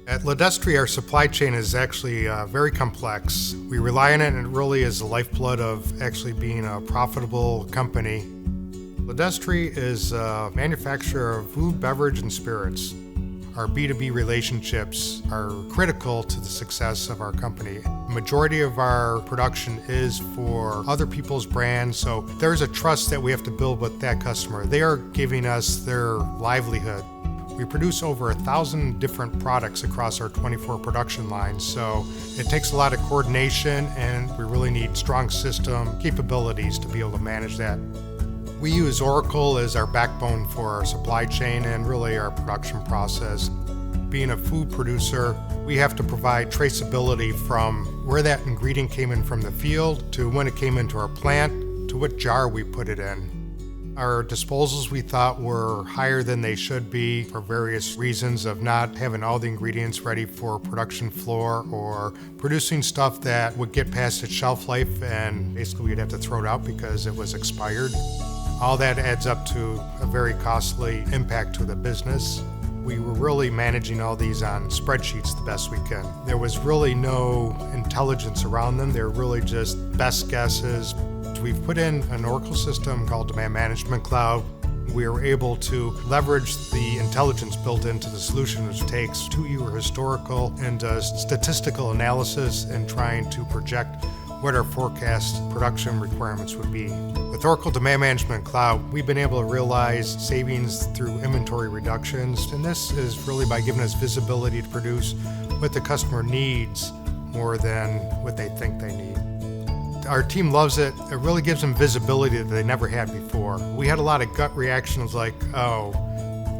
At Ledestri, our supply chain is actually very complex. We rely on it, and it really is the lifeblood of actually being a profitable company. Ledestri is a manufacturer of food, beverage, and spirits. Our B2B relationships are critical to the success of our company. The majority of our production is for other people's brands, so there's a trust that we have to build with that customer. They are giving us their livelihood. We produce over 1,000 different products across our 24 production lines, so it takes a lot of coordination, and we really need strong system capabilities to be able to manage that. We use Oracle as our backbone for our supply chain and really our production process. Being a food producer, we have to provide traceability from where that ingredient came in from the field to when it came into our plant to what jar we put it in. Our disposals we thought were higher than they should be for various reasons of not having all the ingredients ready for production floor or producing stuff that would get past its shelf life and basically we'd have to throw it out because it was expired. All that adds up to a very costly impact to the business. We were really managing all these on spreadsheets the best we can. There was really no intelligence around them. They're really just best guesses. We've put in an Oracle system called Demand Management Cloud. We were able to leverage the intelligence built into the solution, which takes 2-year historical and statistical analysis and trying to project what our forecast production requirements would be. With Oracle Demand Management Cloud, we've been able to realize savings through inventory reductions, and this is really by giving us visibility to produce what the customer needs more than what they think they need. Our team loves it. It really gives them visibility that they never had before. We had a lot of gut reactions like, oh,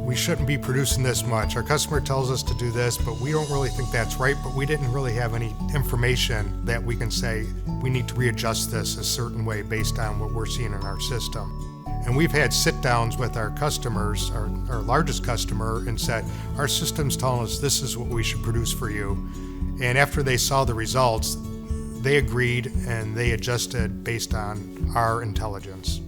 we shouldn't be producing this much. Our customer tells us to do this, but we don't really think that's right, but we didn't really have any information that we can say we need to readjust this a certain way based on what we're seeing in our system. And we've had sit-downs with our customers, our largest customer, and said, our system's telling us this is what we should produce for you. And after they saw the results, they agreed and they adjusted based on our intelligence.